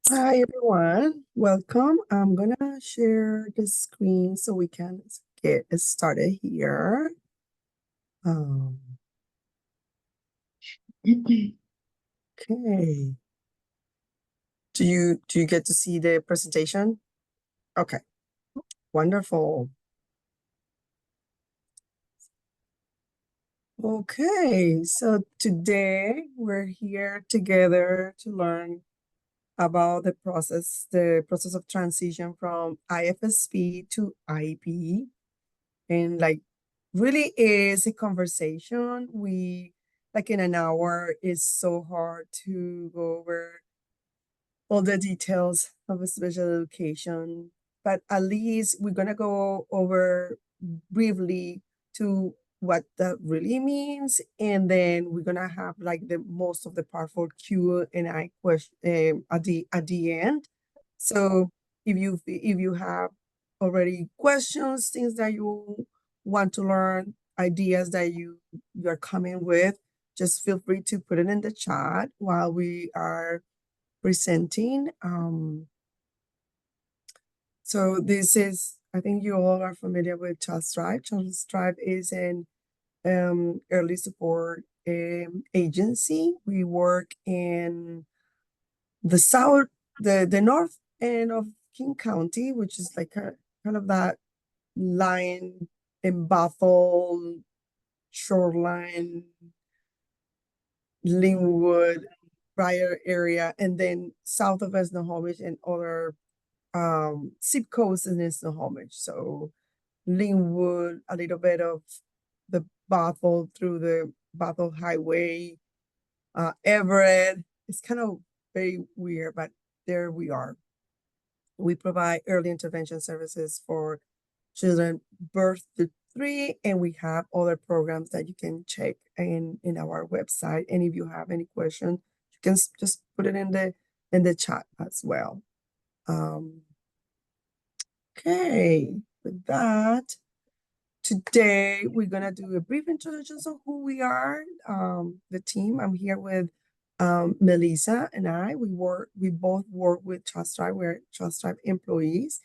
Hi everyone, welcome. I'm gonna share the screen so we can get started here. Um, okay. Do you get to see the presentation? Okay, wonderful. Okay, so today we're here together to learn about the process of transition from IFSP to IEP. And like really is a conversation. We like in an hour is so hard to go over all the details of a special education, but at least we're gonna go over briefly to what that really means, and then we're gonna have like the most of the powerful Q and I question at the end. So if you have already questions, things that you want to learn, ideas that you're coming with, just feel free to put it in the chat while we are presenting. So this is, I think you all are familiar with Child's Tribe. Child's Tribe is an early support agency. We work in the south, the north end of King County, which is like kind of that line in Bothell, Shoreline, Linwood, Briar area, and then south of us, Snohomish, and other zip codes in Snohomish. So Linwood, a little bit of the Bothell through the Bothell Highway, Everett. It's kind of very weird, but there we are. We provide early intervention services for children birth to 3, and we have other programs that you can check in our website. And if you have any questions, you can just put it in the chat as well. Okay, with that, today we're gonna do a brief introduction of who we are. The team. I'm here with Melissa and I. We both work with Trust Drive. We're Trust Drive employees.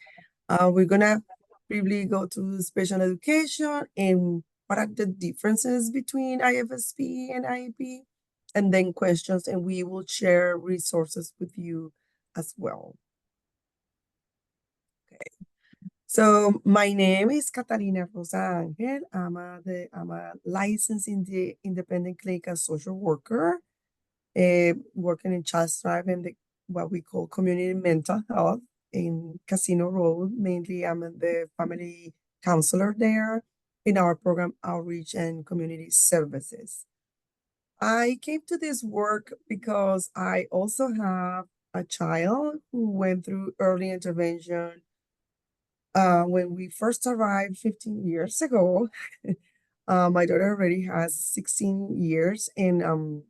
We're gonna briefly go to special education and what are the differences between IFSP and IEP, and then questions, and we will share resources with you as well. So my name is Catalina Rosa Angel. I'm a licensed independent clinical social worker, working in Child Strive and what we call community mental health in Casino Road. Mainly, I'm the family counselor there in our program Outreach and Community Services. I came to this work because I also have a child who went through early intervention when we first arrived 15 years ago. My daughter already has 16 years, and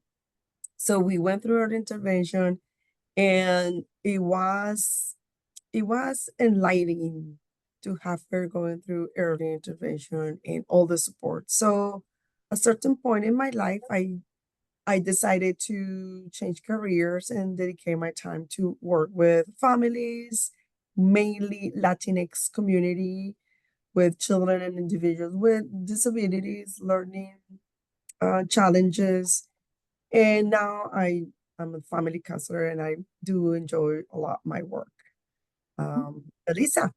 so we went through her intervention, and it was enlightening to have her going through early intervention and all the support. So, a certain point in my life, I decided to change careers and dedicate my time to work with families, mainly Latinx community, with children and individuals with disabilities, learning challenges. And now I'm a family counselor and I do enjoy a lot my work. Elisa.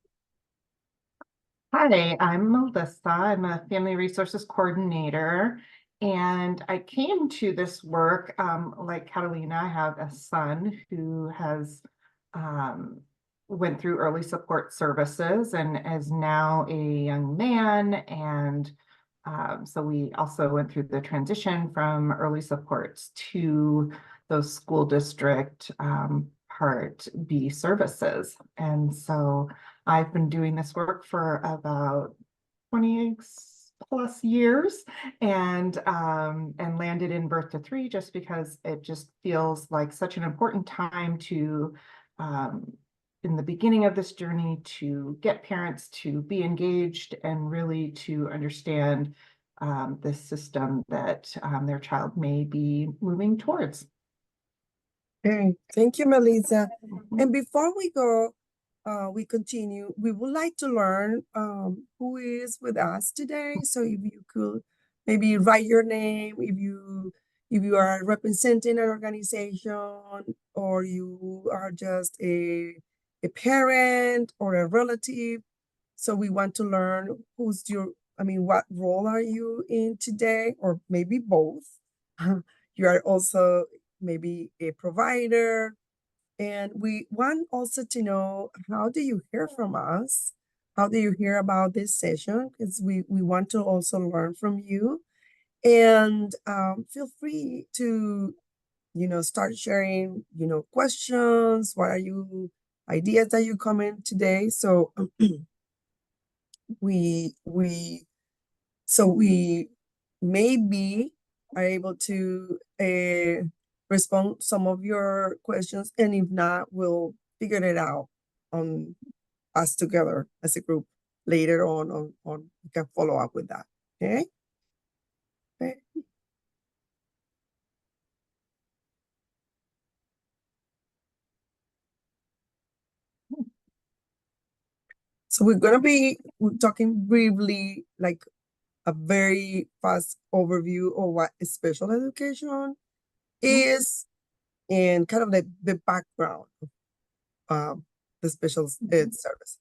Hi, I'm Melissa. I'm a family resources coordinator, and I came to this work like Catalina. I have a son who has went through early support services and is now a young man. And so we also went through the transition from early supports to those school district Part B services. And so I've been doing this work for about 20 plus years, and landed in birth to 3 just because it just feels like such an important time to in the beginning of this journey to get parents to be engaged and really to understand the system that their child may be moving towards. Okay, thank you, Melissa. Mhm. And before we go, we continue, we would like to learn who is with us today. So if you could maybe write your name, if you are representing an organization or you are just a parent or a relative. So we want to learn who's your, I mean, what role are you in today, or maybe both. You are also maybe a provider. And we want also to know, how do you hear from us? How do you hear about this session? Because we want to also learn from you. And feel free to, start sharing, questions. What are you, ideas that you come in today? So we we maybe are able to respond some of your questions, and if not, we'll figure it out on us together as a group later on we can follow up with that. Okay. Okay. So we're talking briefly, like a very fast overview of what special education is, and kind of the background of the special ed services.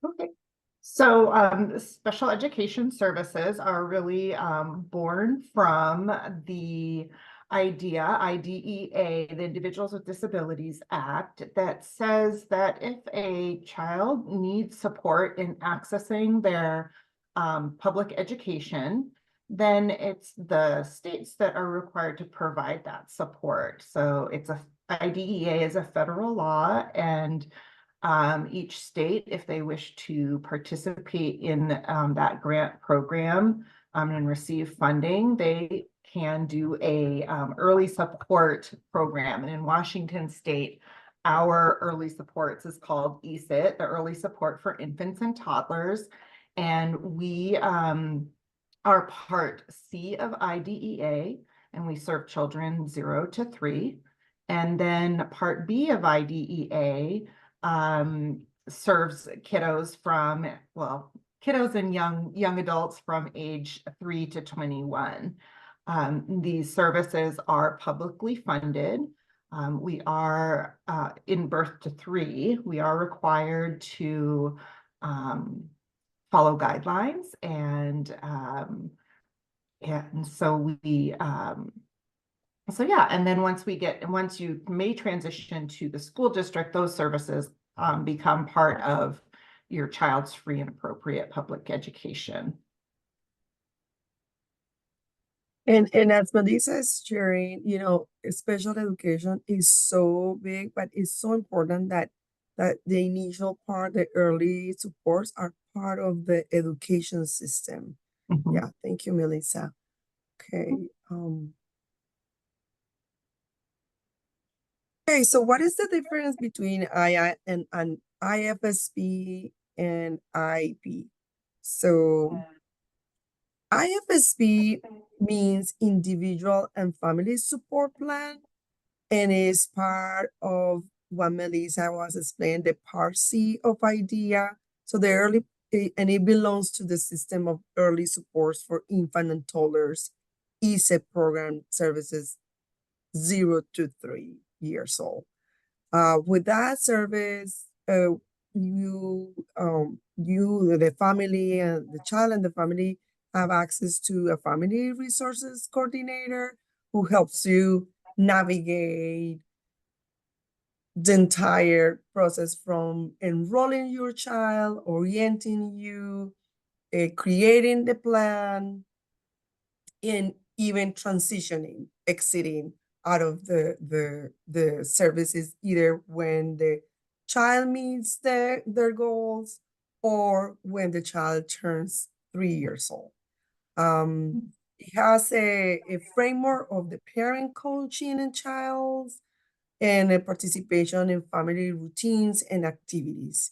Okay. So special education services are really born from the IDEA, the Individuals with Disabilities Act, that says that if a child needs support in accessing their public education, then it's the states that are required to provide that support. So IDEA is a federal law, and each state, if they wish to participate in that grant program and receive funding, they can do a early support program. And in Washington State, our early supports is called ESIT, the Early Support for Infants and Toddlers. And we are Part C of IDEA, and we serve children 0 to 3. And then Part B of IDEA serves kiddos and young adults from age 3 to 21. These services are publicly funded. We are in birth to 3. We are required to follow guidelines, and so yeah, and then once you may transition to the school district, those services become part of your child's free and appropriate public education. And as Melissa is sharing, special education is so big, but it's so important that the initial part, the early supports, are part of the education system. Mhm. Yeah, thank you, Melissa. Okay. Okay, so what is the difference between II and an IFSP and IEP? So IFSP means Individual and Family Support Plan, and is part of what Melissa was explaining, the Part C of IDEA. So and it belongs to the system of early supports for infant and toddlers, ESEP program services 0 to 3 years old. With that service, the family and the child and the family have access to a family resources coordinator who helps you navigate the entire process, from enrolling your child, orienting you, creating the plan, and even transitioning, exiting out of the services, either when the child meets their goals or when the child turns 3 years old. It has a framework of the parent coaching and child, and a participation in family routines and activities.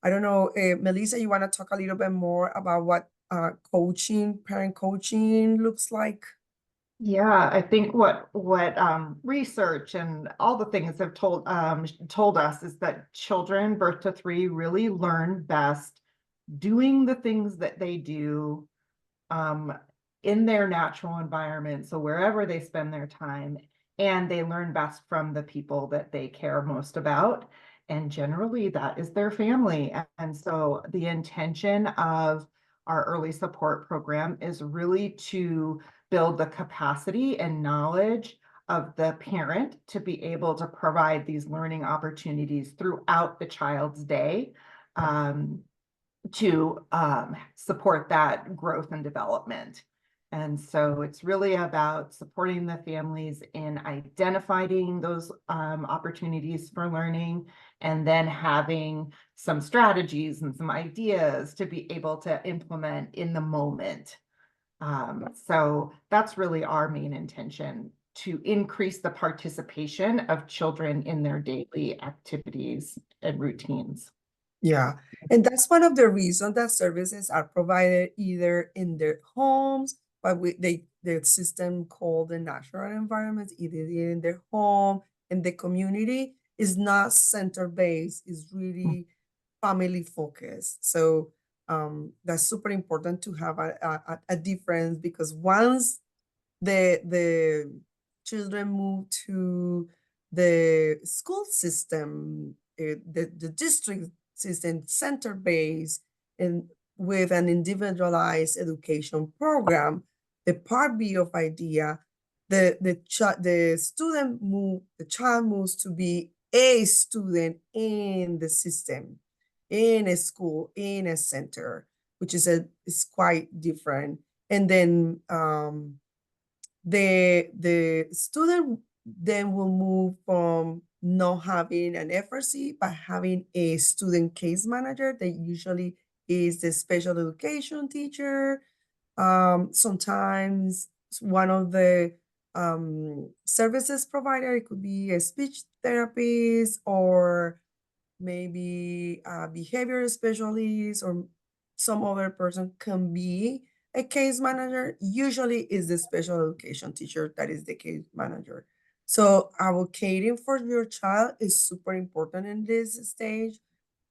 I don't know, Melissa, you want to talk a little bit more about what parent coaching looks like? Yeah, I think what research and all the things have told us is that children birth to 3 really learn best doing the things that they do um, in their natural environment. So wherever they spend their time, and they learn best from the people that they care most about. And generally, that is their family. And so the intention of our early support program is really to build the capacity and knowledge of the parent to be able to provide these learning opportunities throughout the child's day. To support that growth and development. And so it's really about supporting the families in identifying those opportunities for learning, and then having some strategies and some ideas to be able to implement in the moment. So that's really our main intention, to increase the participation of children in their daily activities and routines. Yeah, and that's one of the reasons that services are provided either in their homes, but the system called the natural environment, either in their home, in the community, is not center based, is really family focused. So that's super important to have a difference, because once the children move to the school system, the district system, center based, and with an individualized education program, the part B of IDEA, the child moves to be a student in the system, in a school, in a center, which is quite different. And then the student then will move from not having an FRC, but having a student case manager that usually is the special education teacher. Sometimes one of the services provider, it could be a speech therapist, or maybe a behavior specialist, or some other person can be a case manager. Usually is the special education teacher that is the case manager. So advocating for your child is super important in this stage,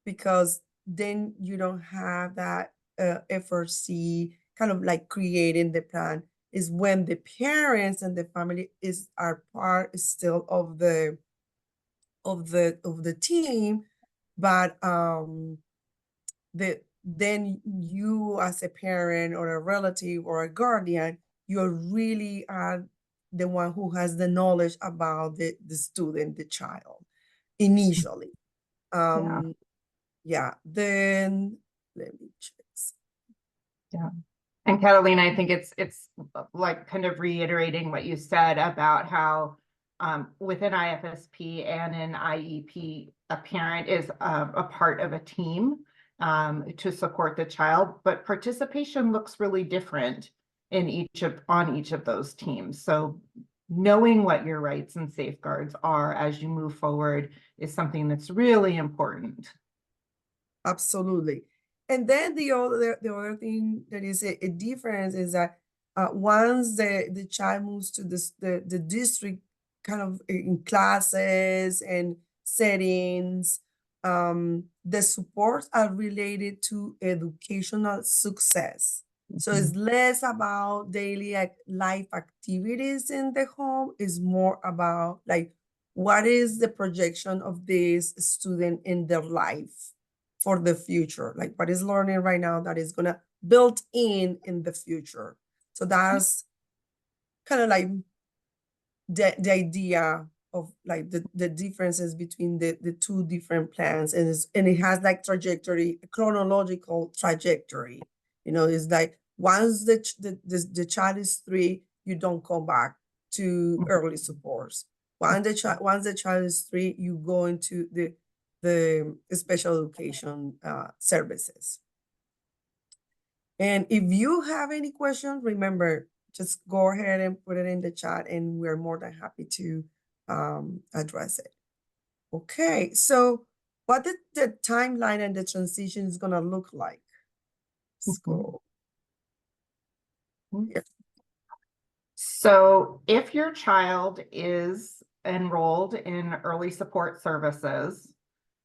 because then you don't have that FRC kind of like creating the plan. Is when the parents and the family are part still of the team, but then you as a parent or a relative or a guardian, you're really the one who has the knowledge about the student, the child, initially. Yeah. Yeah, then let me check. Yeah. And Catalina, I think it's like kind of reiterating what you said about how within IFSP and in IEP, a parent is a part of a team to support the child, but participation looks really different on each of those teams. So knowing what your rights and safeguards are as you move forward is something that's really important. Absolutely. And then the other thing that is a difference is that once the child moves to the district, kind of in classes and settings, the supports are related to educational success. So it's less about daily life activities in the home, is more about like, what is the projection of this student in their life for the future, like what is learning right now that is gonna build in the future. So that's kind of like the idea of like the differences between the two different plans, and it has like trajectory, chronological trajectory. It's like once the child is 3, you don't come back to early supports. Once the child is 3, you go into the special education services. And if you have any questions, remember, just go ahead and put it in the chat, and we're more than happy to address it. Okay, so what the timeline and the transition is gonna look like? Let's go. Yeah. So if your child is enrolled in early support services,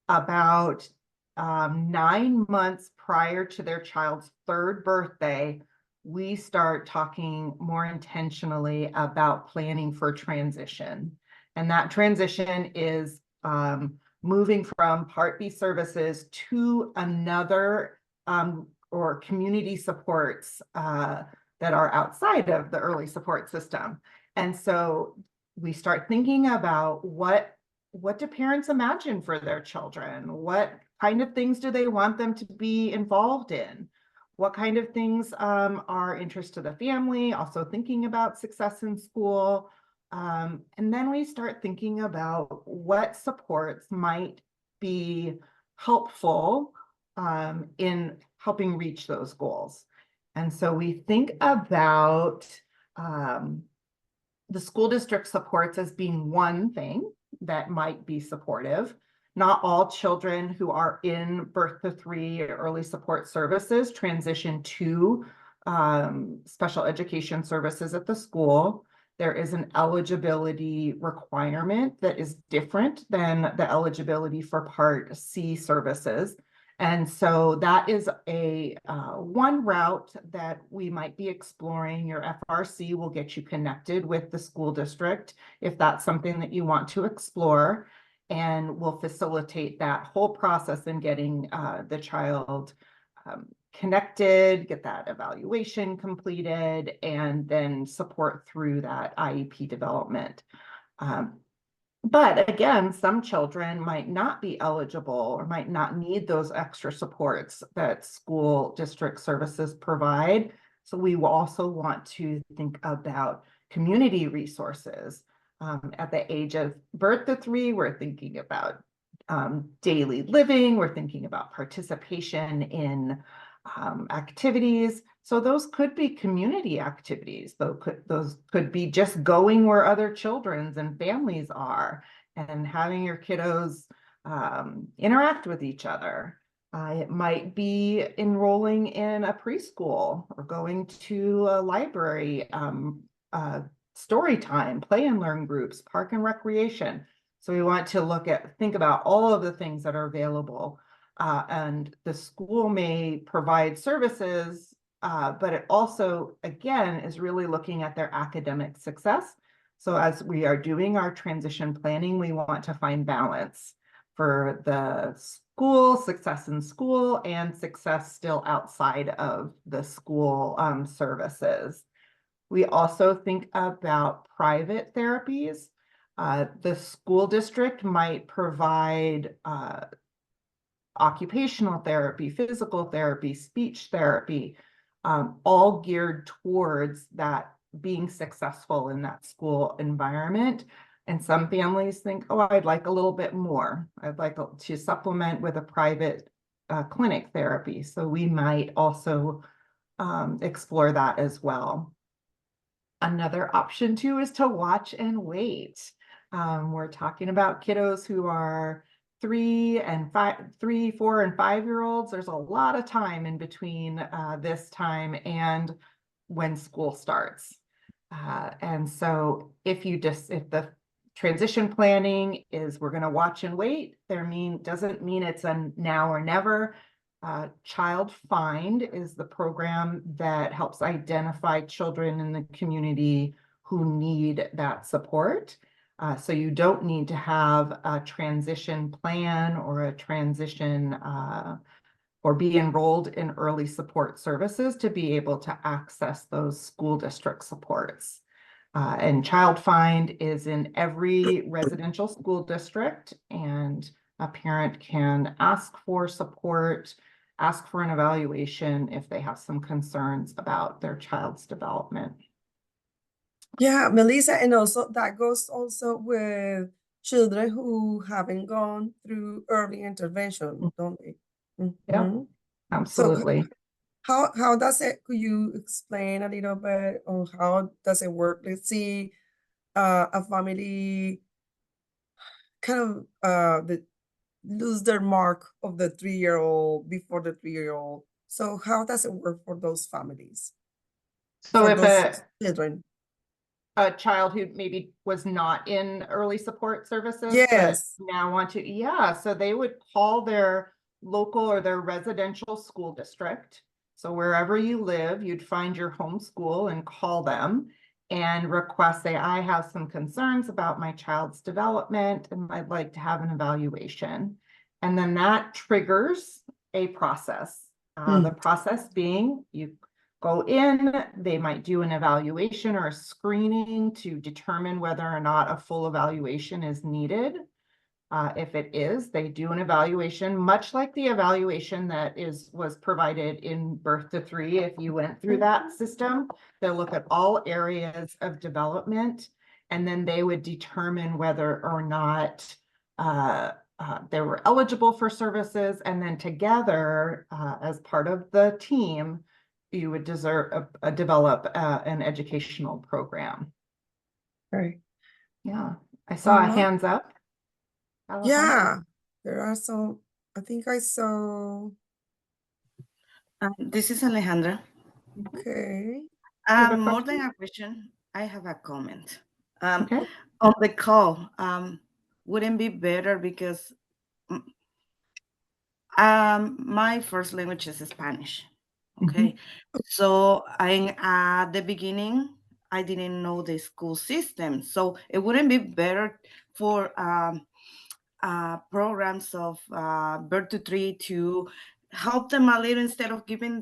about 9 months prior to their child's third birthday, we start talking more intentionally about planning for transition. And that transition is moving from Part B services to another or community supports that are outside of the early support system. And so we start thinking about what do parents imagine for their children? What kind of things do they want them to be involved in? What kind of things are interest to the family? Also thinking about success in school. And then we start thinking about what supports might be helpful in helping reach those goals. And so we think about the school district supports as being one thing that might be supportive. Not all children who are in birth to 3 early support services transition to special education services at the school. There is an eligibility requirement that is different than the eligibility for Part C services. And so that is a one route that we might be exploring. Your FRC will get you connected with the school district if that's something that you want to explore, and will facilitate that whole process in getting the child connected, get that evaluation completed, and then support through that IEP development. But again, some children might not be eligible or might not need those extra supports that school district services provide. So we will also want to think about community resources. At the age of birth to 3, we're thinking about daily living, we're thinking about participation in activities. So those could be community activities. Those could be just going where other children and families are and having your kiddos interact with each other. It might be enrolling in a preschool or going to a library, story time, play and learn groups, park and recreation. So we want to think about all of the things that are available. And the school may provide services, but it also, again, is really looking at their academic success. So as we are doing our transition planning, we want to find balance for the school, success in school, and success still outside of the school services. We also think about private therapies. The school district might provide occupational therapy, physical therapy, speech therapy, all geared towards that being successful in that school environment. And some families think, oh, I'd like a little bit more. I'd like to supplement with a private clinic therapy. So we might also explore that as well. Another option too is to watch and wait. We're talking about kiddos who are 3, 4, and 5-year-olds. There's a lot of time in between this time and when school starts. And so if the transition planning is we're going to watch and wait, doesn't mean it's a now or never. Child Find is the program that helps identify children in the community who need that support. So you don't need to have a transition plan or a transition or be enrolled in early support services to be able to access those school district supports. And Child Find is in every residential school district, and a parent can ask for support, ask for an evaluation if they have some concerns about their child's development. Yeah, Melissa, and also that goes also with children who haven't gone through early intervention, don't they? Yeah, So absolutely. how does it, could you explain a little bit on how does it work? Let's see, a family kind of lose their mark of the 3-year-old before the 3-year-old. So how does it work for those families, So for if those children? a child who maybe was not in early support services, but Yes. now want to, yeah, so they would call their local or their residential school district. So wherever you live, you'd find your home school and call them and request, say, I have some concerns about my child's development and I'd like to have an evaluation. And then that triggers a process. The process being you go in, they might do an evaluation or a screening to determine whether or not a full evaluation is needed. If it is, they do an evaluation, much like the evaluation that was provided in Birth to Three. If you went through that system, they'll look at all areas of development, and then they would determine whether or not they were eligible for services. And then together, as part of the team, you would develop an educational program. Right. Yeah, I saw a Uh, hands up. Alejandra? yeah, there are some, I think I saw, This is Alejandra. okay. You have a More question? than a question, I have a comment. Okay. On the call, wouldn't be better because my first language is Spanish. Okay, so at the beginning, I didn't know the school system, so it wouldn't be better for programs of Birth to Three to help them a little instead of giving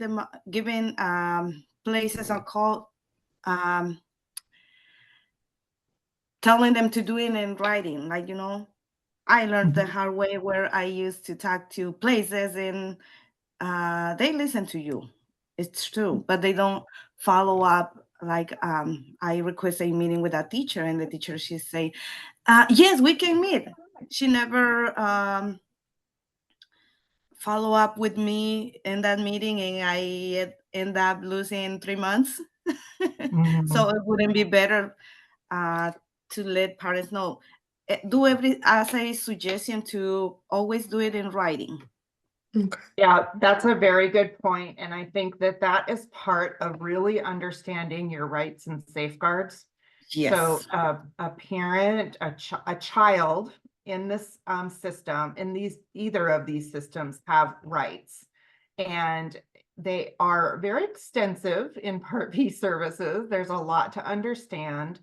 places a call, telling them to do it in writing. Like, I learned the hard way where I used to talk to places and they listen to you. It's true, but they don't follow up. Like, I request a meeting with a teacher and the teacher, she say, yes, we can meet. She never follow up with me in that meeting, and I end up losing 3 months. So it wouldn't be better to let parents know. Do as a suggestion to always do it in writing. Okay. Yeah, that's a very good point. And I think that that is part of really understanding your rights and safeguards. Yes. So a parent, a child in this system, in either of these systems, have rights. And they are very extensive in Part B services. There's a lot to understand,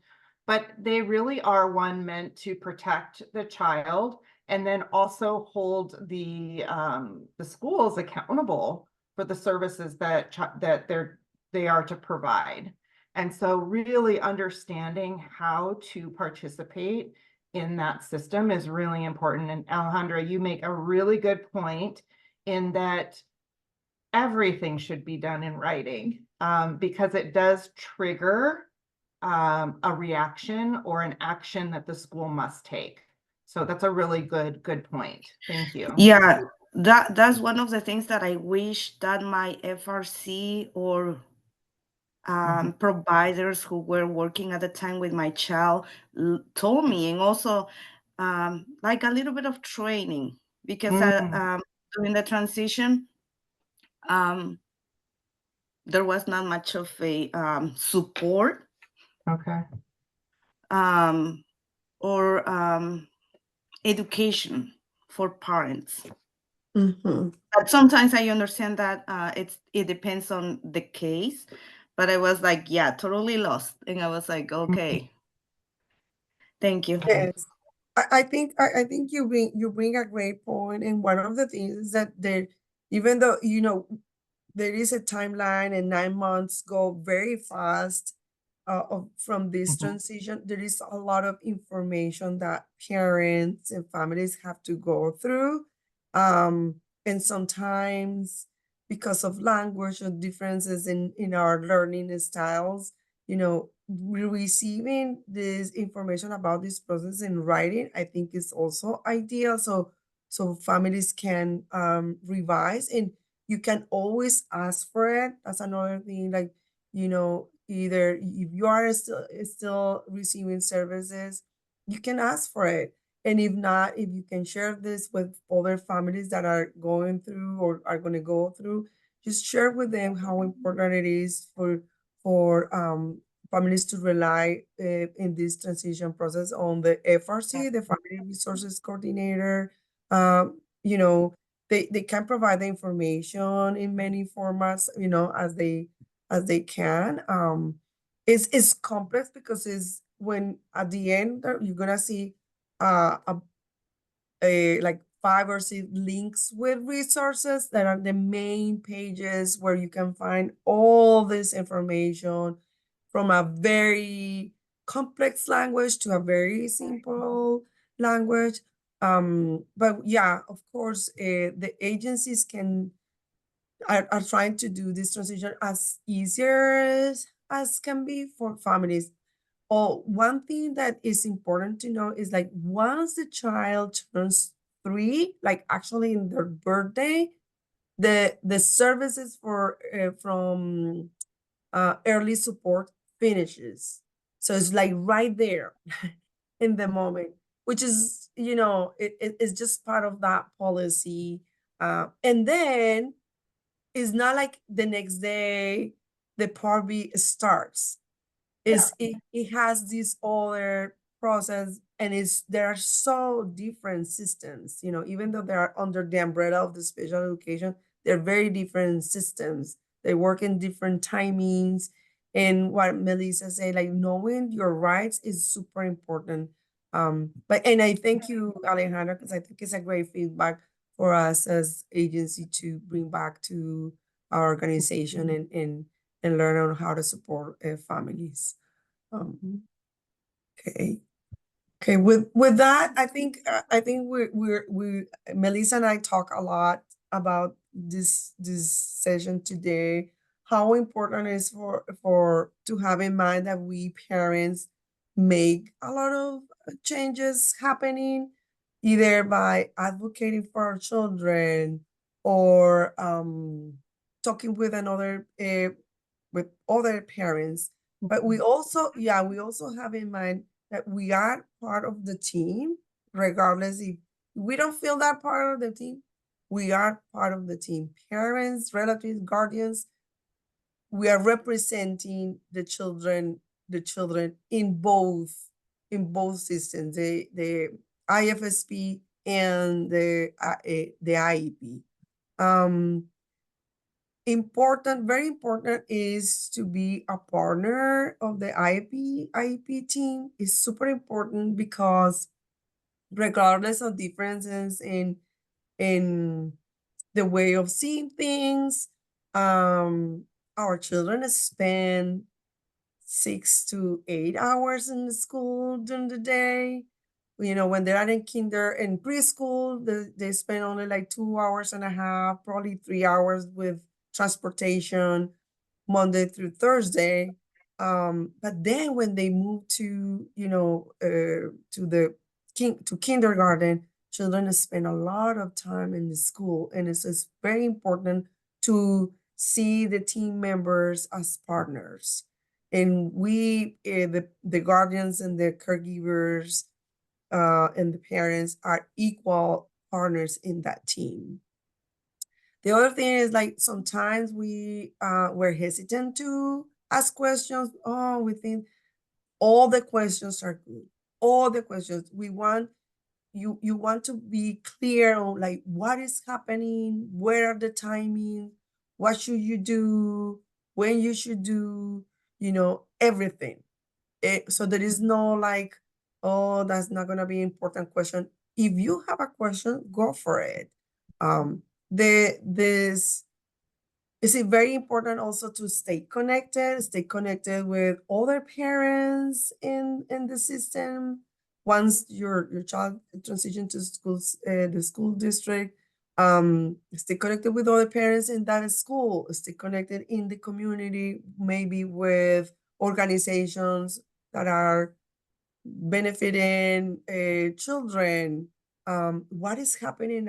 but they really are meant to protect the child and then also hold the schools accountable for the services that they are to provide. And so really understanding how to participate in that system is really important. And Alejandra, you make a really good point in that everything should be done in writing, because it does trigger a reaction or an action that the school must take. So that's a really good point. Thank you. Yeah, that's one of the things that I wish that my FRC or providers who were working at the time with my child told me, and also like a little bit of training, because during the transition, there was not much of a support. Okay. Or education for parents. But sometimes I understand that it depends on the case, but I was like, yeah, totally lost, and I was like, okay, thank you. Yes. I think you bring a great point, and one of the things is that even though there is a timeline and 9 months go very fast from this transition, there is a lot of information that parents and families have to go through, and sometimes because of language or differences in our learning styles, receiving this information about this process in writing, I think is also ideal. So families can revise, and you can always ask for it. That's another thing. Like, either if you are still receiving services, you can ask for it. And if not, if you can share this with other families that are going through or are going to go through, just share with them how important it is for families to rely in this transition process on the FRC, the Family Resources Coordinator. You know, they can provide the information in many formats, you know, as they can. It's complex because it's when at the end you're gonna see a like 5 or 6 links with resources that are the main pages where you can find all this information from a very complex language to a very simple language. But yeah, of course, the agencies are trying to do this transition as easier as can be for families. Oh, one thing that is important to know is like once the child turns 3, like actually in their birthday, the services for from early support finishes. So it's like right there in the moment, which is, you know, it's just part of that policy. And then it's not like the next day the Part B starts. It has this other process, and there are so different systems, you know, even though they are under the umbrella of the special education, they're very different systems. They work in different timings. And what Melissa said, like knowing your rights is super important. And I thank you, Alejandra, because I think it's a great feedback for us as agency to bring back to our organization and learn on how to support families. Okay. Okay. With that, I think we Melissa and I talk a lot about this session today. How important it is for to have in mind that we parents make a lot of changes happening, either by advocating for our children or talking with with other parents. But we also have in mind that we are part of the team, regardless if we don't feel that part of the team, we are part of the team. Parents, relatives, guardians, we are representing the children in both systems, the IFSP and the IEP. Very important is to be a partner of the IEP team is super important because regardless of differences in the way of seeing things, our children spend 6 to 8 hours in the school during the day. You know, when they're in in preschool, they spend only like 2 hours and a half, probably 3 hours with transportation Monday through Thursday. But then when they move to, you know, to kindergarten, children spend a lot of time in the school, and it's very important to see the team members as partners. And we, the guardians and the caregivers, and the parents are equal partners in that team. The other thing is like sometimes we're hesitant to ask questions. Oh, we think all the questions are good. All the questions we want you want to be clear on like what is happening, where are the timing, what should you do, when you should do, you know, everything. So there is no like, oh, that's not gonna be important question. If you have a question, go for it. This is it very important also to stay connected with other parents in the system. Once your child transition to schools, the school district, stay connected with other parents in that school, stay connected in the community, maybe with organizations that are benefiting children. What is happening?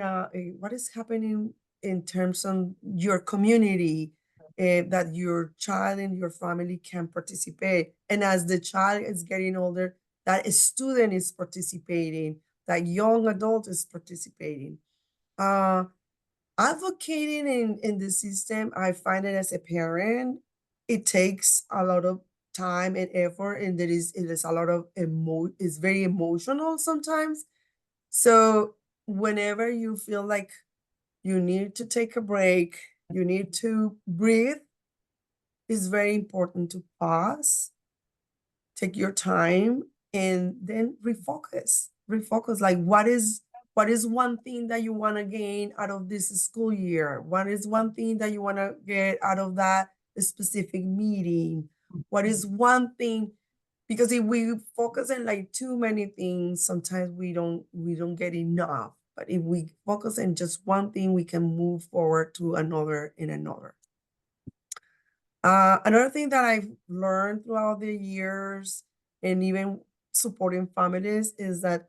What is happening in terms of your community that your child and your family can participate? And as the child is getting older, that a student is participating, that young adult is participating. Advocating in the system, I find it as a parent, it takes a lot of time and effort, and it is a lot of it's very emotional sometimes. So whenever you feel like you need to take a break, you need to breathe, it's very important to pause, take your time, and then refocus. Refocus, like what is one thing that you want to gain out of this school year? What is one thing that you want to get out of that specific meeting? What is one thing? Because if we focus on like too many things, sometimes we don't get enough. But if we focus on just one thing, we can move forward to another and another. Another thing that I've learned throughout the years and even supporting families is that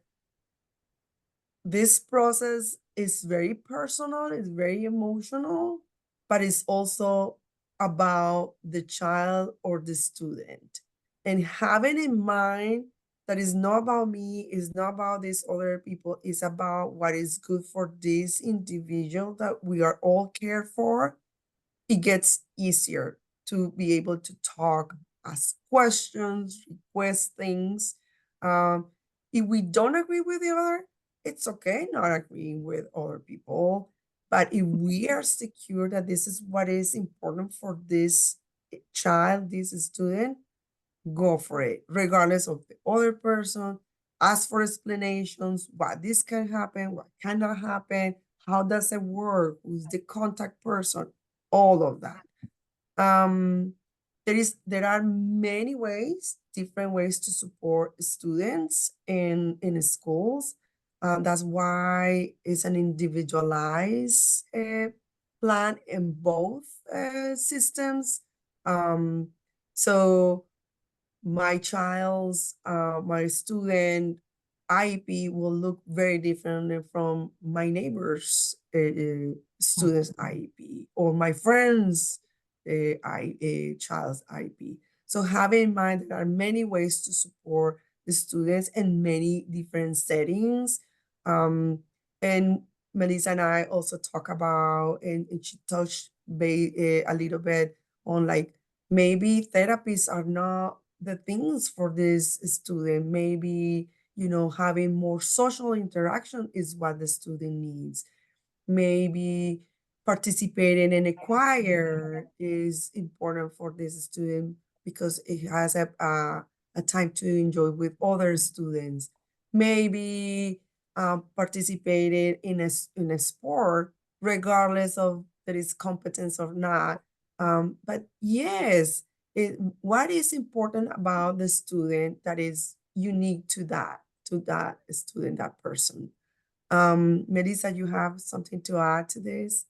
this process is very personal, it's very emotional, but it's also about the child or the student. And having in mind that it's not about me, it's not about these other people, it's about what is good for this individual that we are all cared for, it gets easier to be able to talk, ask questions, request things. If we don't agree with the other, it's okay not agreeing with other people. But if we are secure that this is what is important for this child, this student, go for it, regardless of the other person. Ask for explanations, what this can happen, what cannot happen, how does it work, who's the contact person, all of that. There are many ways, different ways to support students in schools. That's why it's an individualized plan in both systems. So my my student IEP will look very different from my neighbor's student's IEP or my friend's child's IEP. So have in mind there are many ways to support the students in many different settings. And Melissa and I also talk about, and she touched a little bit on like maybe therapies are not the things for this student. Maybe, having more social interaction is what the student needs. Maybe participating in a choir is important for this student because it has a time to enjoy with other students. Maybe participating in a sport, regardless of that is competence or not. But yes, what is important about the student that is unique to that student, that person. Melissa, you have something to add to this?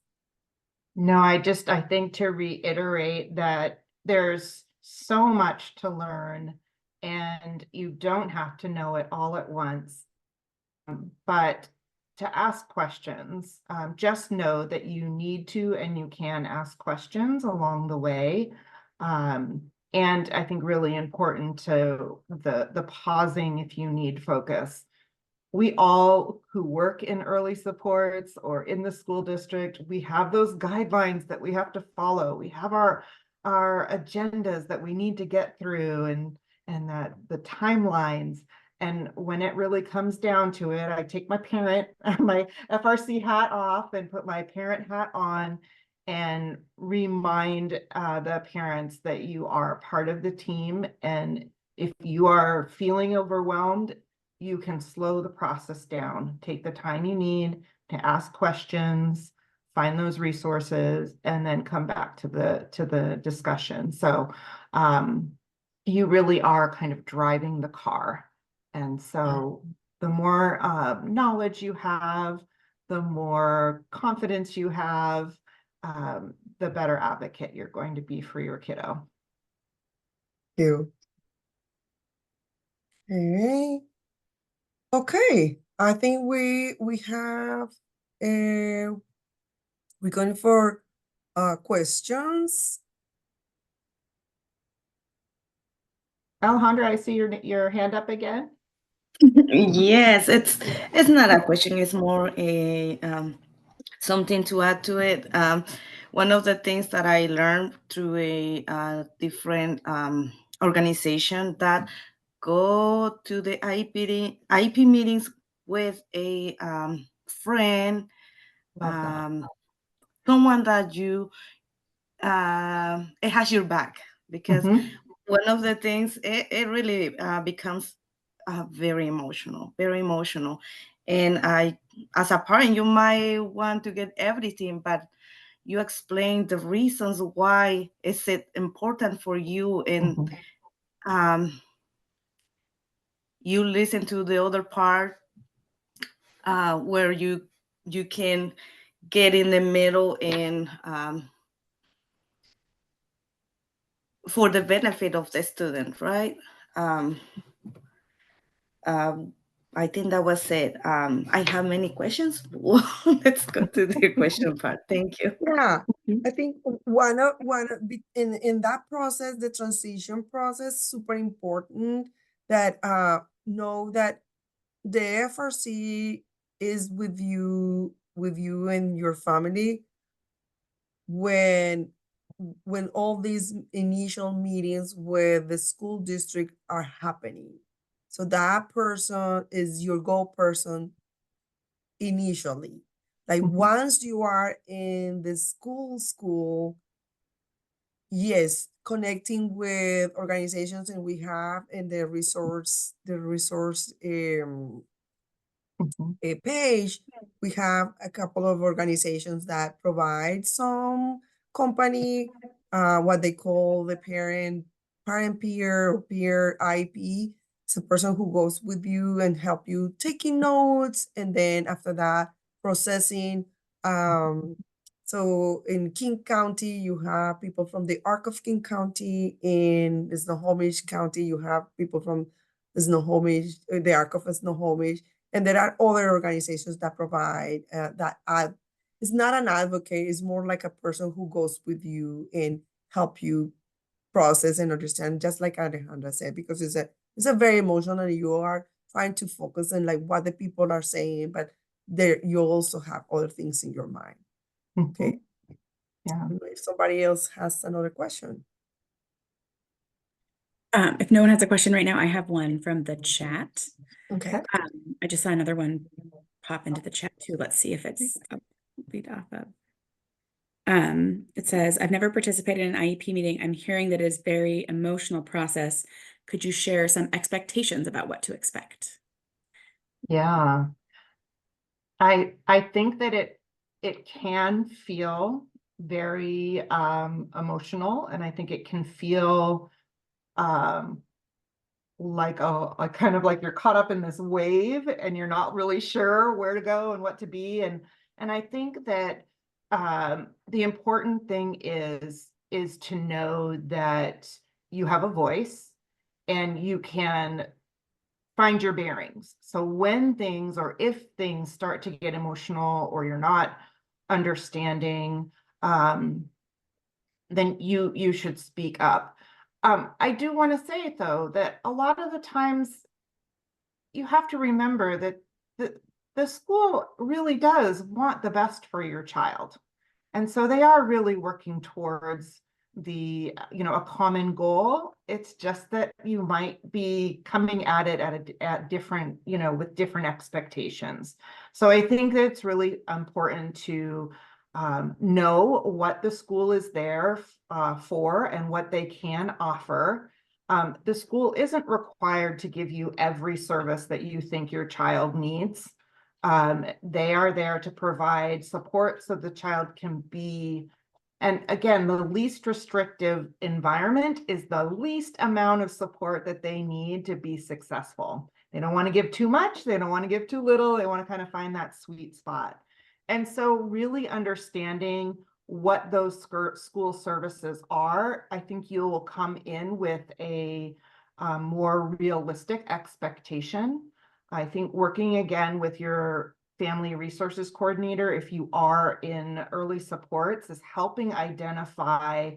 No, I think to reiterate that there's so much to learn and you don't have to know it all at once. But to ask questions, just know that you need to and you can ask questions along the way. And I think really important to the pausing if you need focus. We all who work in early supports or in the school district, we have those guidelines that we have to follow. We have our agendas that we need to get through and that the timelines. And when it really comes down to it, I take my my FRC hat off and put my parent hat on and remind the parents that you are part of the team. And if you are feeling overwhelmed, you can slow the process down, take the time you need to ask questions, find those resources, and then come back to the discussion. So you really are kind of driving the car. And so the more knowledge you have, the more confidence you have, the better advocate you're going to be for your kiddo. Thank you. Okay. Okay. I think we have we're going for questions. Alejandra, I see your hand up again. Yes, it's not a question, it's more a something to add to it. One of the things that I learned through a different organization that go to the IEP meetings with a friend, someone that you it has your back, because one of the things it really becomes very emotional, and as a parent, you might want to get everything, but you explain the reasons why is it important for you, and you listen to the other part where you can get in the middle and for the benefit of the student, right? I think that was it. I have many questions. Let's go to the question part. Thank you. Yeah, I think in that process, the transition process, super important that know that the FRC is with you and your family when all these initial meetings with the school district are happening. So that person is your goal person initially. Like once you are in the school, yes, connecting with organizations, and we have in the resource a page, we have a couple of organizations that provide some company, what they call the parent peer or peer IEP. It's a person who goes with you and help you taking notes, and then after that processing. So in King County, you have people from the Arc of King County. In Snohomish County, you have people from Snohomish, the Arc of Snohomish. And there are other organizations that provide it's not an advocate, it's more like a person who goes with you and help you process and understand, just like Alejandra said, because it's a very emotional, and you are trying to focus on like what the people are saying, but there you also have other things in your mind. Okay. Yeah. If somebody else has another question. If no one has a question right now, I have one from the chat. Okay. I just saw another one pop into the chat too. Let's see if it's lead off of. It says, I've never participated in an IEP meeting. I'm hearing that it is a very emotional process. Could you share some expectations about what to expect? Yeah. I think that it can feel very emotional, and I think it can feel like kind of like you're caught up in this wave and you're not really sure where to go and what to be. And I think that the important thing is to know that you have a voice and you can find your bearings. So when things, or if things start to get emotional, or you're not understanding, then you should speak up. I do want to say, though, that a lot of the times you have to remember that the school really does want the best for your child. And so they are really working towards a common goal. It's just that you might be coming at it at different, with different expectations. So I think that it's really important to know what the school is there for and what they can offer. The school isn't required to give you every service that you think your child needs. They are there to provide support so the child can be, and again, the least restrictive environment is the least amount of support that they need to be successful. They don't want to give too much, they don't want to give too little, they want to kind of find that sweet spot. And so really understanding what those school services are, I think you will come in with a more realistic expectation. I think working again with your family resources coordinator, if you are in early supports, is helping identify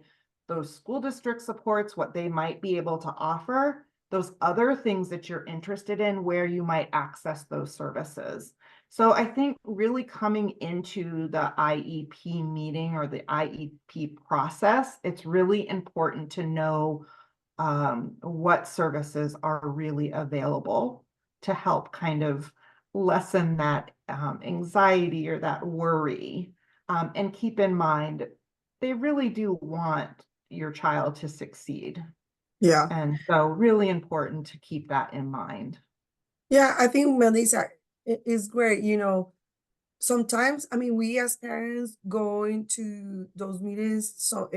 those school district supports, what they might be able to offer, those other things that you're interested in, where you might access those services. So I think really coming into the IEP meeting or the IEP process, it's really important to know what services are really available to help kind of lessen that anxiety or that worry. And keep in mind, they really do want your child to succeed. Yeah. And so really important to keep that in mind. Yeah, I think Melissa is great. You know, sometimes, I mean, we as parents go into those meetings, so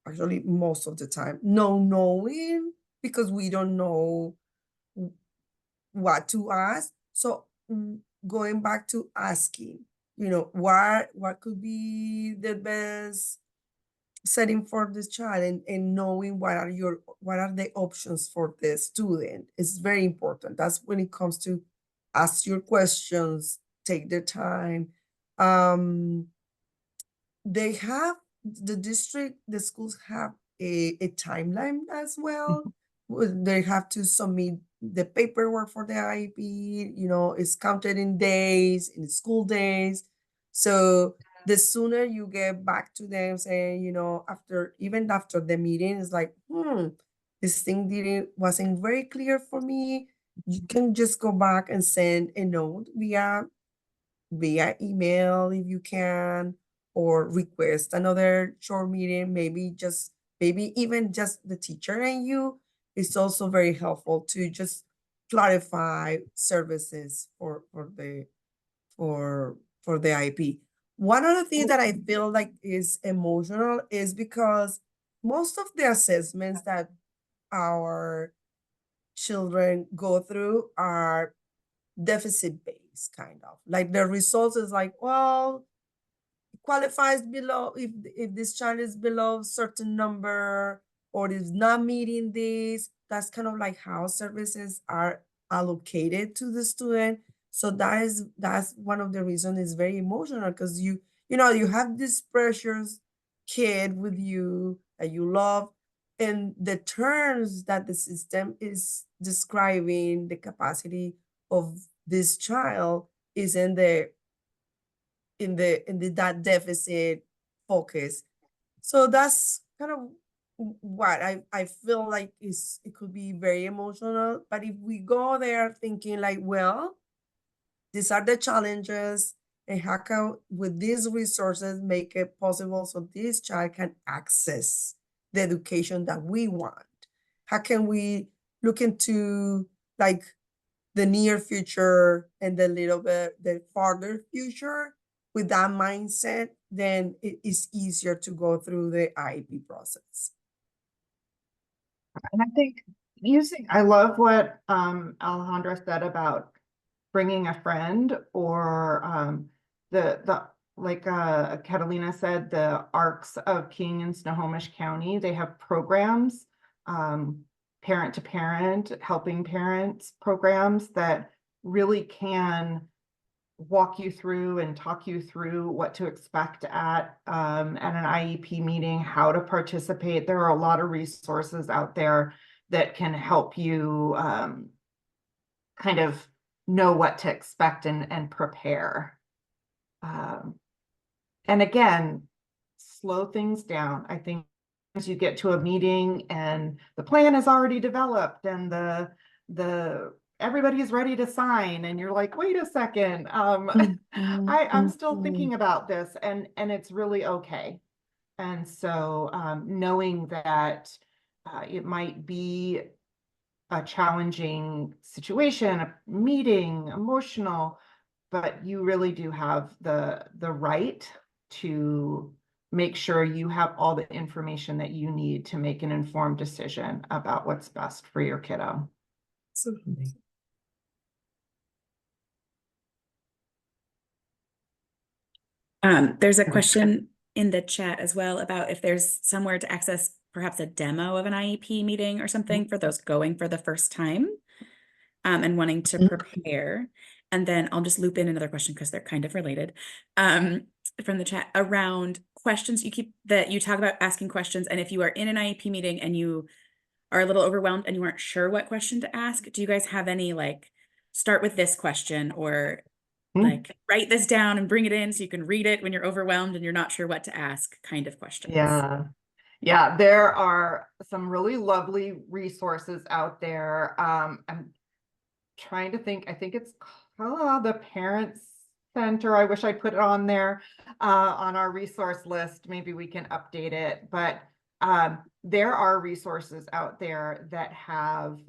actually most of the time, no knowing because we don't know what to ask. So going back to asking, you know, what could be the best setting for this child, and knowing what are the options for the student is very important. That's when it comes to ask your questions, take the time. They have the schools have a timeline as well. They have to submit the paperwork for the IEP, you know, it's counted in days, in school days. So the sooner you get back to them saying, you know, even after the meeting, it's like, this thing wasn't very clear for me. You can just go back and send a note via email if you can, or request another short meeting, maybe even just the teacher and you. It's also very helpful to just clarify services for the IP. One other thing that I feel like is emotional is because most of the assessments that our children go through are deficit based, kind of like the results is like, well, qualifies below, if this child is below certain number or is not meeting this. That's kind of like how services are allocated to the student. So that's one of the reasons. It's very emotional because you know you have this precious kid with you that you love, and the terms that the system is describing the capacity of this child is in the that deficit focus. So that's kind of what I feel like it could be very emotional. But if we go there thinking like, well, these are the challenges, and how can with these resources make it possible so this child can access the education that we want? How can we look into like the near future and the little bit the farther future with that mindset? Then it is easier to go through the IEP process. And I think I love what Alejandra said about bringing a friend, or the like Catalina said, the ARCs of King and Snohomish County, they have programs, parent to parent, helping parents programs that really can walk you through and talk you through what to expect at an IEP meeting, how to participate. There are a lot of resources out there that can help you kind of know what to expect and prepare. And again, slow things down. I think as you get to a meeting and the plan is already developed and the everybody's ready to sign, and you're like, wait a second, I'm still thinking about this, and it's really okay. And so knowing that it might be a challenging situation, a meeting, emotional, but you really do have the right to make sure you have all the information that you need to make an informed decision about what's best for your kiddo. Absolutely. There's a question in the chat as well about if there's somewhere to access perhaps a demo of an IEP meeting or something for those going for the first time and wanting to prepare. And then I'll just loop in another question because they're kind of related from the chat around questions that you talk about asking questions. And if you are in an IEP meeting and you are a little overwhelmed and you aren't sure what question to ask, do you guys have any like start with this question, or like write this down and bring it in so you can read it when you're overwhelmed and you're not sure what to ask kind of questions? Yeah. Yeah, there are some really lovely resources out there. I'm trying to think, I think it's called the Parents Center. I wish I put it on there on our resource list. Maybe we can update it, but there are resources out there that have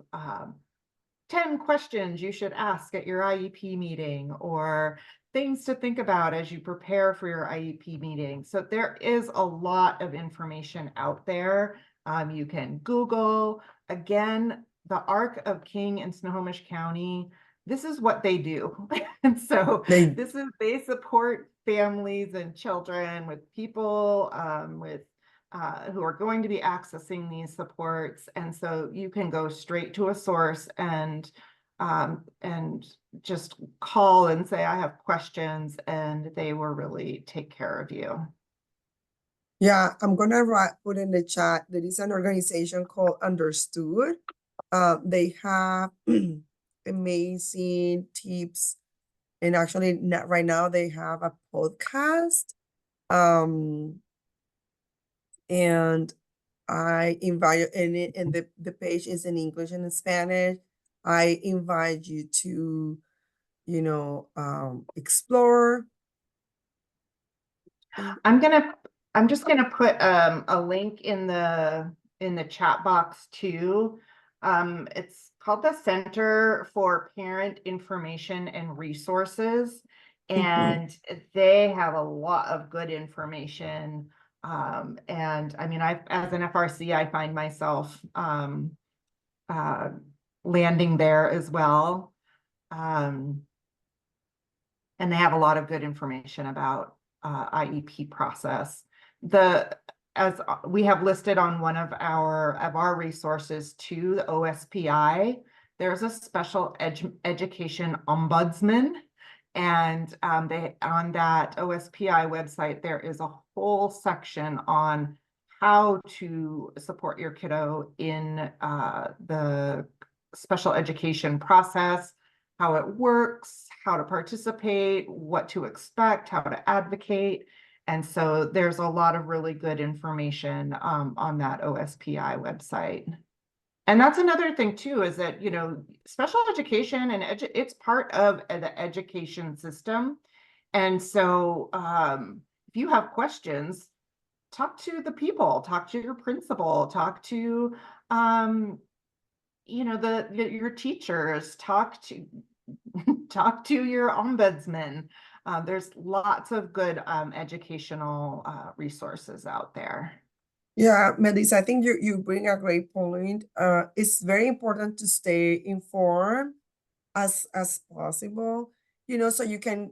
10 questions you should ask at your IEP meeting, or things to think about as you prepare for your IEP meeting. So there is a lot of information out there. You can Google. Again, the Arc of King and Snohomish County, this is what they do. And so they support families and children with people who are going to be accessing these supports. And so you can go straight to a source and just call and say, I have questions, and they will really take care of you. Yeah, I'm gonna put in the chat. There is an organization called Understood. They have amazing tips, and actually right now they have a podcast. And I invite you, and the page is in English and in Spanish. I invite you to, explore. I'm just gonna put a link in the chat box too. It's called the Center for Parent Information and Resources, and they have a lot of good information. And I mean, as an FRC, I find myself landing there as well. And they have a lot of good information about IEP process. As we have listed on one of our resources to the OSPI, there's a special education ombudsman, and they on that OSPI website there is a whole section on how to support your kiddo in the special education process, how it works, how to participate, what to expect, how to advocate. And so there's a lot of really good information on that OSPI website. And that's another thing too, is that, special education and it's part of the education system. And so if you have questions, talk to the people, talk to your principal, talk to, your teachers, talk to your ombudsman. There's lots of good educational resources out there. Yeah, Melissa, I think you bring a great point. It's very important to stay informed as possible, so you can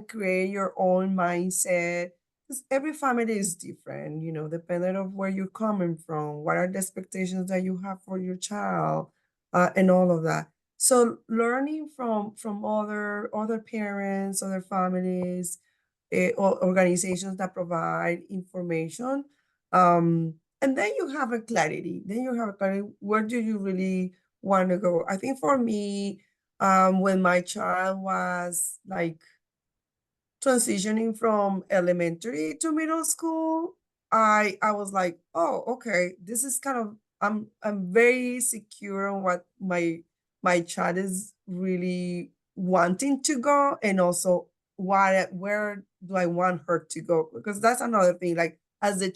create your own mindset, because every family is different, depending on where you're coming from, what are the expectations that you have for your child, and all of that. So learning from other parents, other families, or organizations that provide information, and then you have a clarity. Where do you really want to go? I think for me, when my child was like transitioning from elementary to middle school, I was like, oh, okay, this is kind of, I'm very secure on what my child is really wanting to go, and also where do I want her to go? Because that's another thing. Like, as the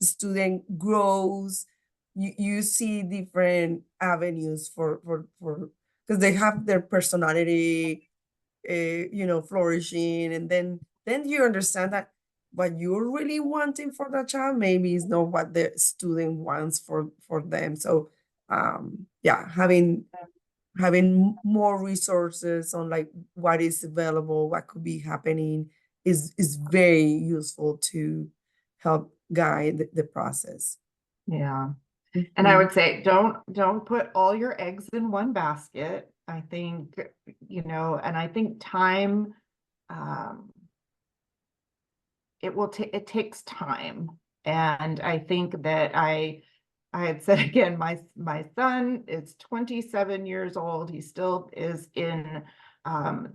student grows, you see different avenues for because they have their personality, flourishing, and then you understand that what you're really wanting for that child maybe is not what the student wants for them. So yeah, having more resources on like what is available, what could be happening is very useful to help guide the process. Yeah. And I would say, don't put all your eggs in one basket. I think, and I think time, it takes time. And I think that I had said again, my son is 27 years old. He still is in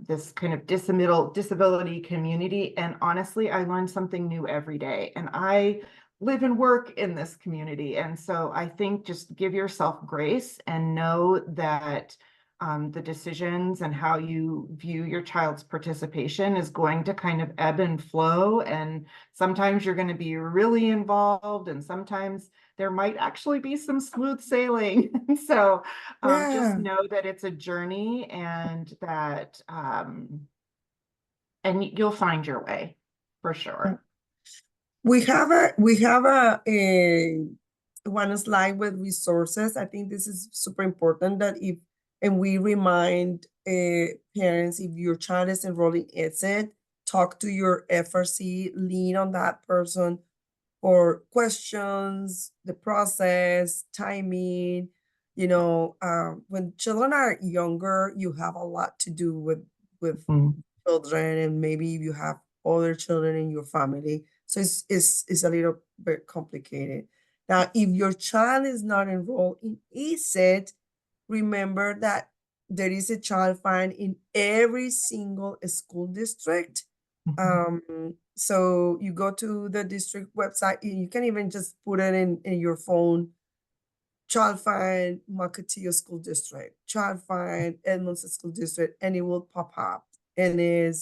this kind of disability community. And honestly, I learn something new every day. And I live and work in this community. And so I think just give yourself grace and know that the decisions and how you view your child's participation is going to kind of ebb and flow. And sometimes you're going to be really involved, and sometimes there might actually be some smooth sailing. So just know that it's a journey, and that and you'll find your way for sure. We have a one slide with resources. I think this is super important that and we remind parents, if your child is enrolled in ESET, talk to your FRC, lean on that person for questions, the process, timing. You know, when children are younger, you have a lot to do with children, and maybe you have other children in your family. So it's a little bit complicated. Now, if your child is not enrolled in ESET, remember that there is a child find in every single school district. So you go to the district website, you can even just put it in your phone, child find Makatia School District, child find Edmonds School District, and it will pop up. And they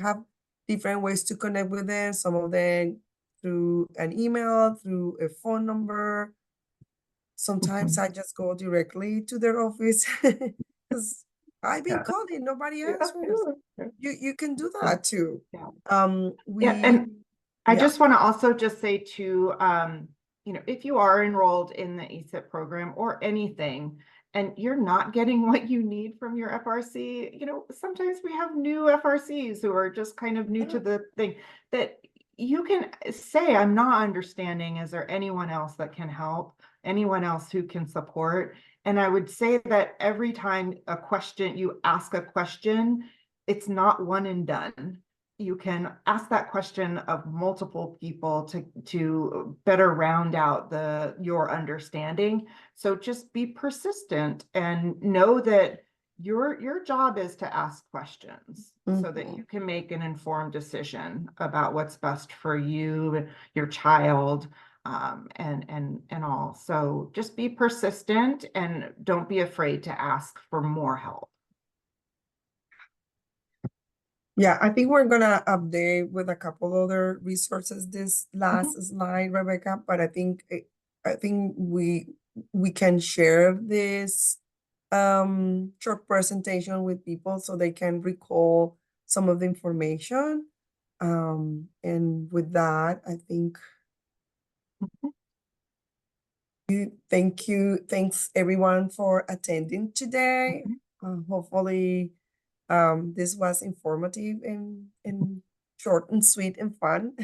have different ways to connect with them. Some of them through an email, through a phone number. Sometimes I just go directly to their office because I've been calling, nobody answers. You can do that too. And I just want to also just say too, you know, if you are enrolled in the ESET program or anything, and you're not getting what you need from your FRC, you know, sometimes we have new FRCs who are just kind of new to the thing, that you can say, I'm not understanding. Is there anyone else that can help? Anyone else who can support? And I would say that every time you ask a question, it's not one and done. You can ask that question of multiple people to better round out your understanding. So just be persistent and know that your job is to ask questions so that you can make an informed decision about what's best for you, your child, and all. So just be persistent and don't be afraid to ask for more help. Yeah, I think we're gonna update with a couple other resources this last slide, Rebecca, but I think we can share this short presentation with people so they can recall some of the information. And with that, I think thanks everyone for attending today. Hopefully this was informative and short and sweet and fun.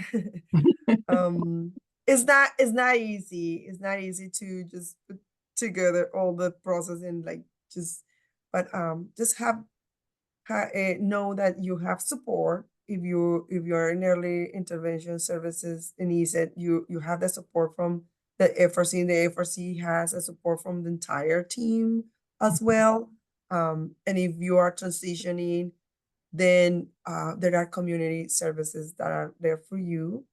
It's not easy. It's not easy to just put together all the process and just know that you have support. If you're in early intervention services in ESET, you have the support from the FRC. The FRC has a support from the entire team as well. And if you are transitioning, then there are community services that are there for you.